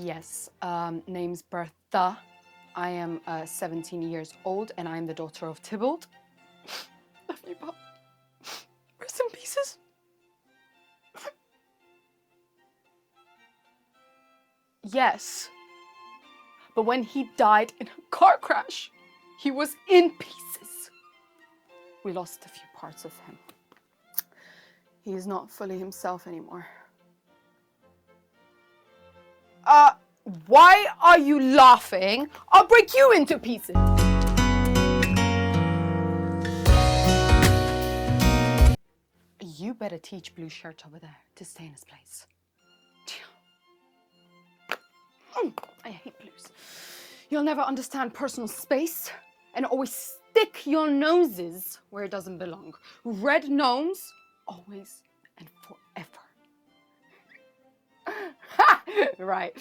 Yes, name's BerTHA. I am 17 years old and I'm the daughter of Tybalt. Love you, Bob. Rest in pieces. Yes, but when he died in a car crash, he was in pieces. We lost a few parts of him. He is not fully himself anymore. Why are you laughing? I'll break you into pieces. You better teach Blue Shirt over there to stay in his place. I hate blues. You'll never understand personal space and always stick your noses where it doesn't belong. Red gnomes, always and forever. Right.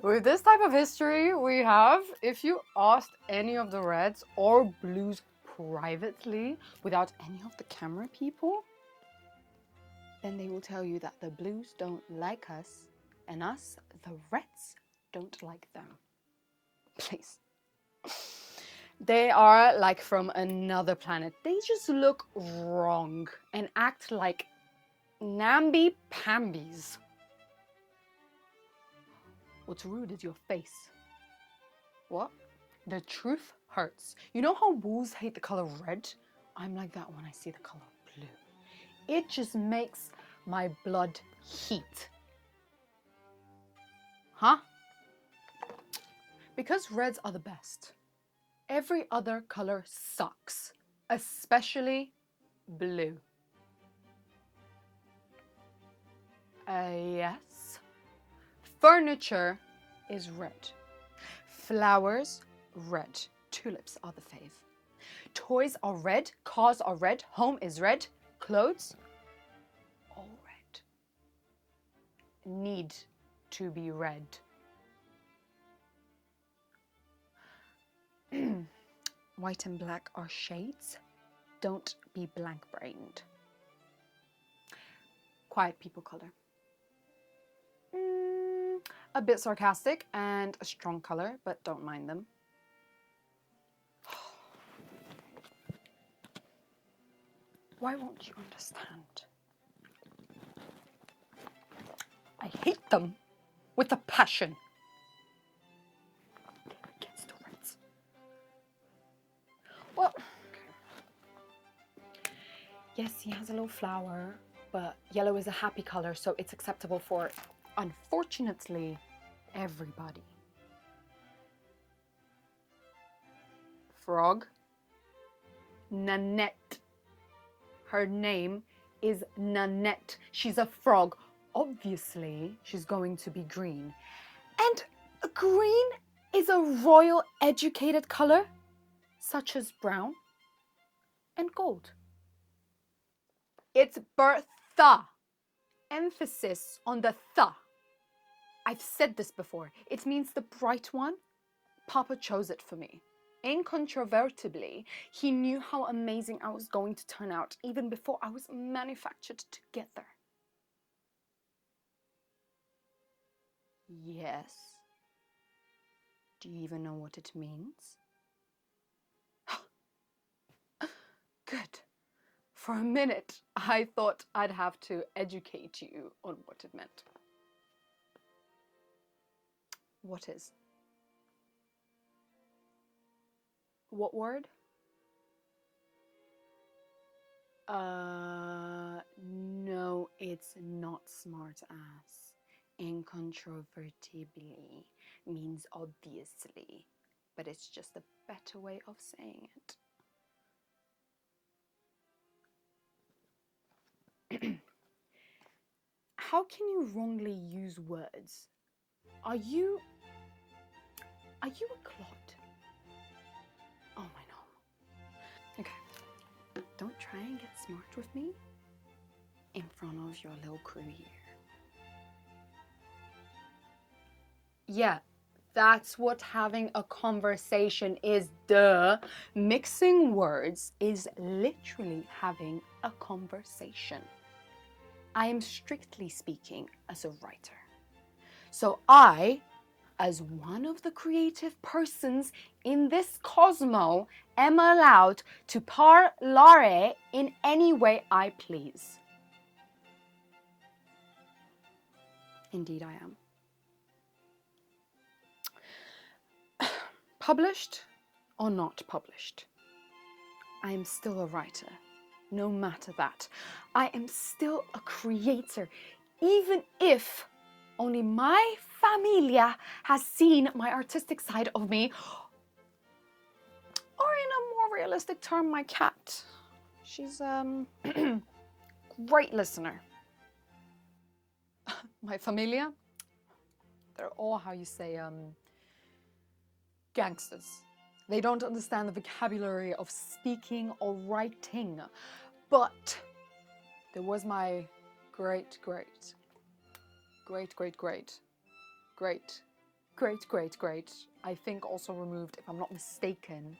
With this type of history we have, if you asked any of the reds or blues privately without any of the camera people, then they will tell you that the blues don't like us and us, the reds, don't like them. Please. They are like from another planet. They just look wrong and act like namby-pambies. What's rude is your face. What? The truth hurts. You know how wolves hate the color red? I'm like that when I see the color blue. It just makes my blood heat. Huh? Because reds are the best. Every other color sucks, especially blue. Yes. Furniture is red. Flowers, red. Tulips are the fave. Toys are red. Cars are red. Home is red. Clothes, all red. Need to be red. White and black are shades. Don't be blank-brained. Quiet people color. A bit sarcastic and a strong color, but don't mind them. Why won't you understand? I hate them with a passion. Against the reds. Well, yes, he has a little flower, but yellow is a happy color, so it's acceptable for, unfortunately, everybody. Frog. Nanette. Her name is Nanette. She's a frog. Obviously, she's going to be green. And green is a royal educated color, such as brown and gold. It's BerTHA. Emphasis on the tha. I've said this before. It means the bright one. Papa chose it for me. Incontrovertibly, he knew how amazing I was going to turn out even before I was manufactured together. Yes. Do you even know what it means? Good. For a minute, I thought I'd have to educate you on what it meant. What is? What word? No, it's not smart ass. Incontrovertibly means obviously, but it's just a better way of saying it. How can you wrongly use words? Are you a clod? Oh my no. Okay, don't try and get smart with me in front of your little crew here. Yeah, that's what having a conversation is, duh. Mixing words is literally having a conversation. I am strictly speaking as a writer. So I as one of the creative persons in this cosmo, am allowed to parlare in any way I please. Indeed I am. Published or not published, I am still a writer. No matter that, I am still a creator, even if only my familia has seen my artistic side of me, or in a more realistic term, my cat. She's great listener. My familia, they're all, how you say, gangsters. They don't understand the vocabulary of speaking or writing. But there was my great, I think also removed, if I'm not mistaken,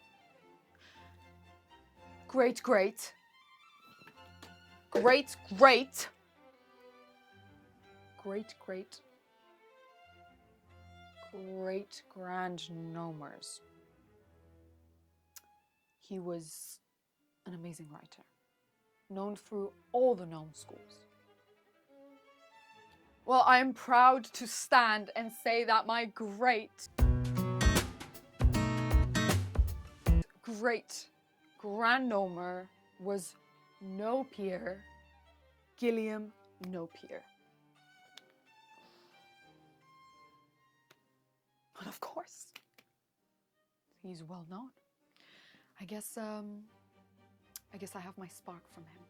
great grand gnomers. He was an amazing writer, known through all the gnome schools. Well, I am proud to stand and say that my great grand gnomer was no peer, Gilliam no peer. And of course, he's well known. I guess I have my spark from him.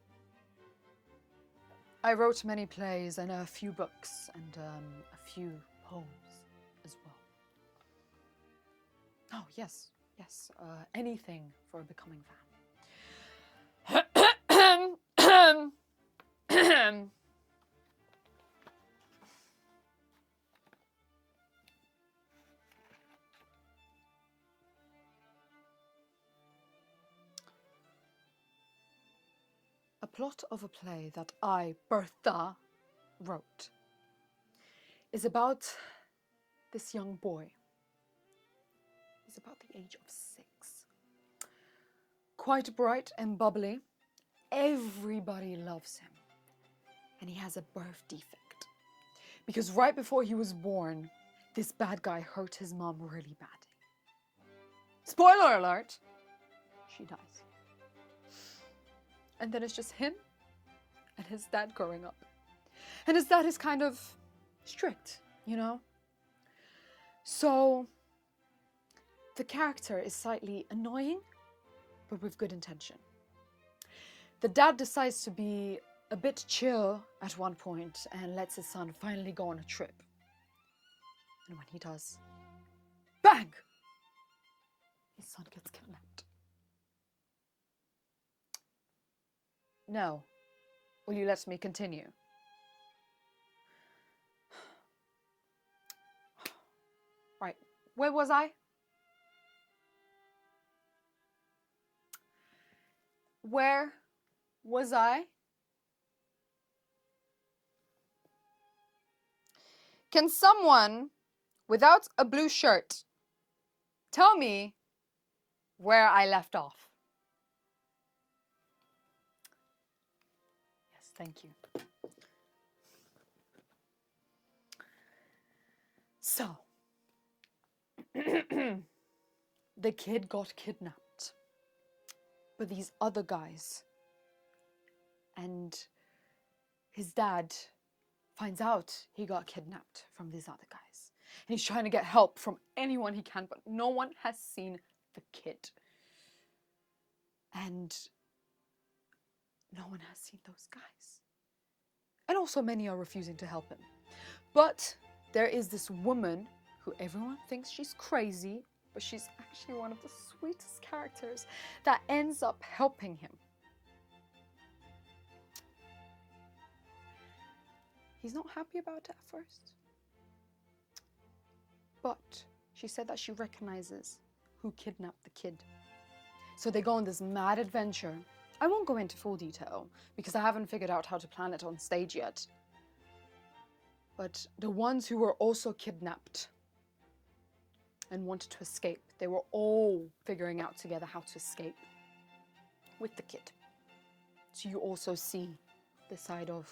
I wrote many plays and a few books and a few poems as well. Oh, yes, anything for a becoming fan. A plot of a play that I, BerTHA, wrote is about this young boy. He's about the age of 6. Quite bright and bubbly. Everybody loves him. And he has a birth defect. Because right before he was born, this bad guy hurt his mom really badly. Spoiler alert! She dies. And then it's just him and his dad growing up. And his dad is kind of strict, you know? So the character is slightly annoying, but with good intention. The dad decides to be a bit chill at one point and lets his son finally go on a trip. And when he does, bang! His son gets kidnapped. No. Will you let me continue? Right. Where was I? Where was I? Can someone without a blue shirt tell me where I left off? Yes, thank you. So, the kid got kidnapped by these other guys, and his dad finds out he got kidnapped from these other guys. And he's trying to get help from anyone he can, but no one has seen the kid. And no one has seen those guys. And also many are refusing to help him. But there is this woman who everyone thinks she's crazy, but she's actually one of the sweetest characters that ends up helping him. He's not happy about it at first. But she said that she recognizes who kidnapped the kid. So they go on this mad adventure. I won't go into full detail because I haven't figured out how to plan it on stage yet. But the ones who were also kidnapped and wanted to escape. They were all figuring out together how to escape with the kid. So you also see the side of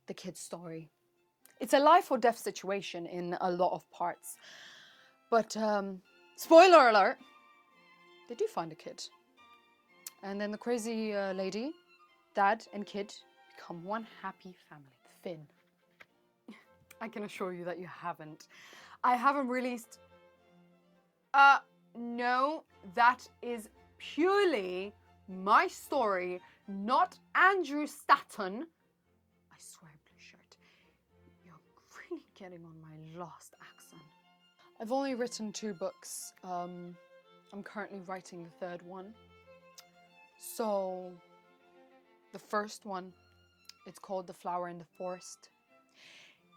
the kid's story. It's a life or death situation in a lot of parts. But spoiler alert, they do find a kid. And then the crazy lady, dad and kid become one happy family. Finn. I can assure you that you haven't. I haven't released... no, that is purely my story, not Andrew Stanton. I swear, blue shirt, you're really getting on my last accent. I've only written 2 books. I'm currently writing the 3rd one. So, the first one, it's called The Flower in the Forest.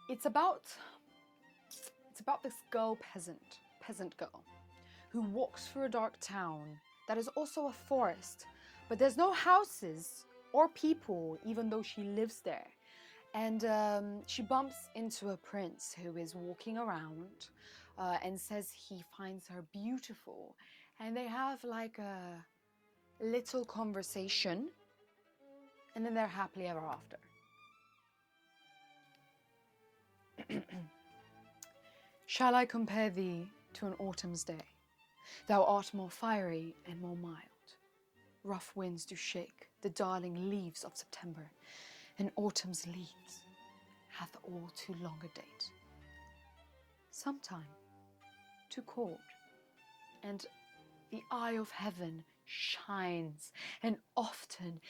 It's about this girl, peasant girl, who walks through a dark town that is also a forest, but there's no houses or people, even though she lives there. And she bumps into a prince who is walking around and says he finds her beautiful. And they have like a little conversation, and then they're happily ever after. Shall I compare thee to an autumn's day? Thou art more fiery and more mild. Rough winds do shake the darling leaves of September, and autumn's leaves hath all too long a date. Sometime too cold, and the eye of heaven shines, and often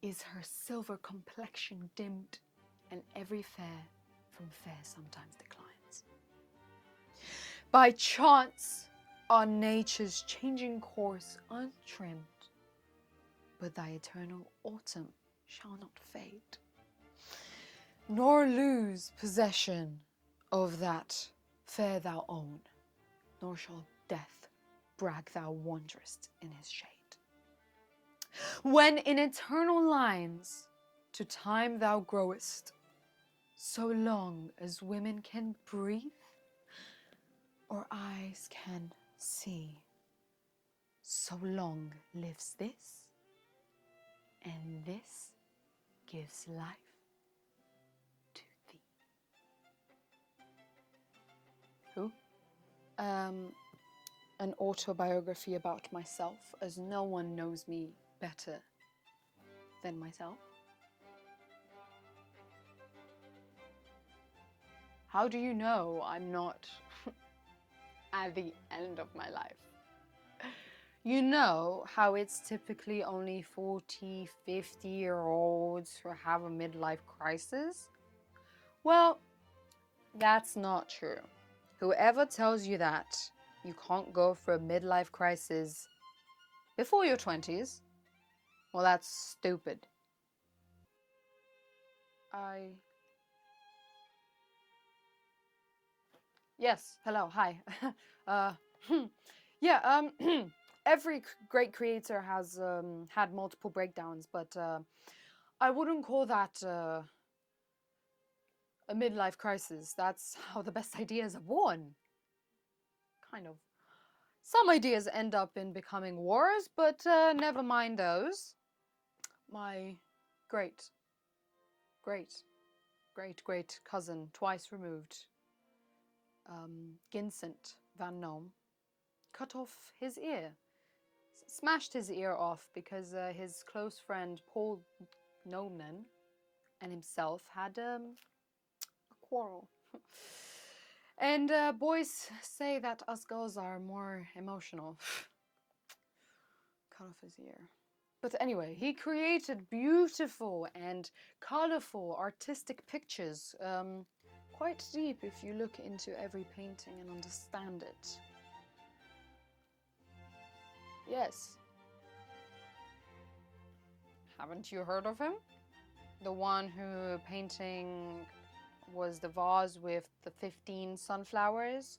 is her silver complexion dimmed, and every fair from fair sometimes declines. By chance are nature's changing course untrimmed, but thy eternal autumn shall not fade, nor lose possession of that fair thou own, nor shall death brag thou wanderest in his shade. When in eternal lines to time thou growest, so long as women can breathe, or eyes can see, so long lives this, and this gives life to thee. Who? An autobiography about myself, as no one knows me better than myself. How do you know I'm not at the end of my life? You know how it's typically only 40, 50-year-olds who have a midlife crisis? Well, that's not true. Whoever tells you that you can't go for a midlife crisis before your 20s, well, that's stupid. Yes, hello, hi. Yeah, every great creator has had multiple breakdowns, but I wouldn't call that a midlife crisis. That's how the best ideas are born. Kind of. Some ideas end up in becoming wars, but never mind those. My great cousin, twice removed, Ginsent Van Gnome, cut off his ear. Smashed his ear off because his close friend Paul Gnome and himself had a quarrel. And boys say that us girls are more emotional. Cut off his ear. But anyway, he created beautiful and colorful artistic pictures. Quite deep if you look into every painting and understand it. Yes. Haven't you heard of him? The one who painting was the vase with the 15 sunflowers,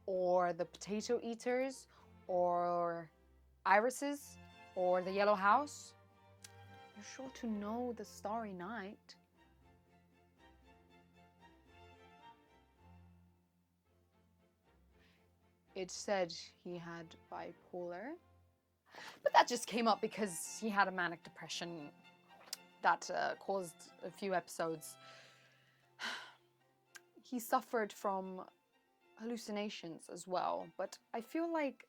or the potato eaters, or irises, or the yellow house? You're sure to know the Starry Night. it said he had bipolar. But that just came up because he had a manic depression that caused a few episodes. He suffered from hallucinations as well, but I feel like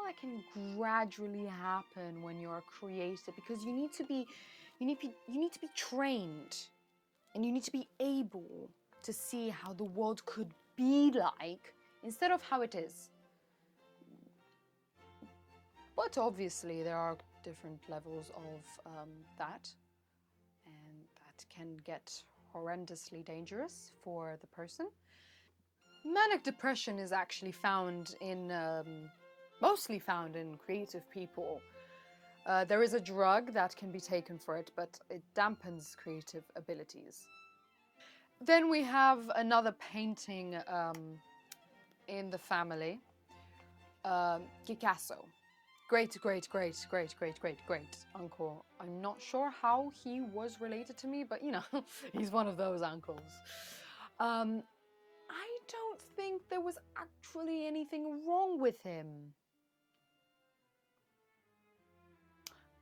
it can gradually happen when you're creative, because you need to be trained, and you need to be able to see how the world could be like instead of how it is. But obviously there are different levels of that, and that can get horrendously dangerous for the person. Manic depression is actually found in, mostly found in creative people. There is a drug that can be taken for it, but it dampens creative abilities. Then we have another painting in the family, Picasso. Great uncle. I'm not sure how he was related to me, but you know, he's one of those uncles. I don't think there was actually anything wrong with him.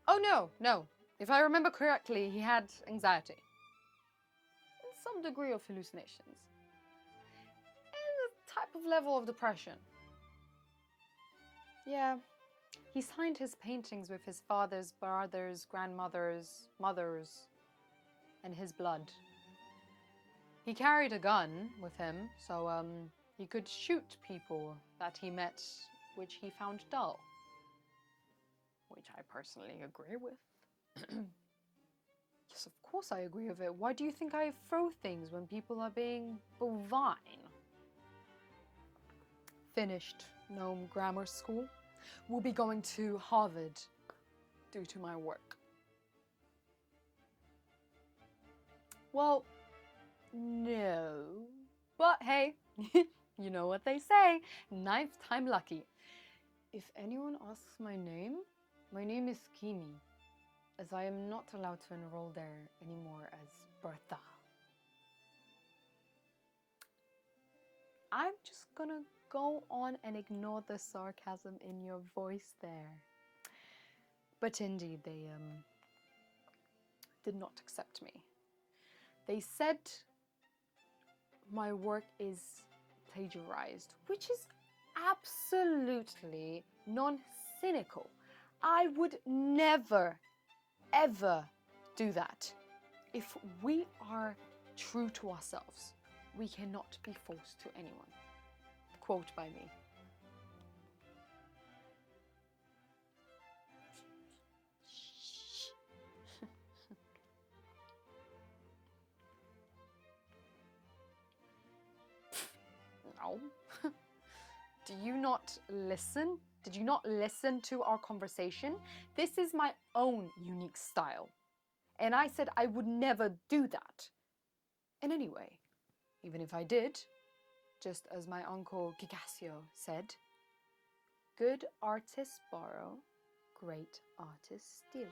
Oh no. If I remember correctly, he had anxiety. And some degree of hallucinations. And a type of level of depression. Yeah. He signed his paintings with his father's, brothers, grandmothers, mothers, and his blood. He carried a gun with him, so he could shoot people that he met, which he found dull. Which I personally agree with. Yes, of course I agree with it. Why do you think I throw things when people are being bovine? Finished Gnome Grammar School. Will be going to Harvard due to my work. Well, no. But hey, you know what they say, ninth time lucky. If anyone asks my name is Kimi, as I am not allowed to enroll there anymore as BerTHA. I'm just gonna go on and ignore the sarcasm in your voice there. But indeed, they did not accept me. They said my work is plagiarized, which is absolutely non-cynical. I would never, ever do that. If we are true to ourselves, we cannot be false to anyone. Quote by me. No. Do you not listen? Did you not listen to our conversation? This is my own unique style. And I said I would never do that. And anyway, even if I did, just as my uncle Picasso said, good artists borrow, great artists steal.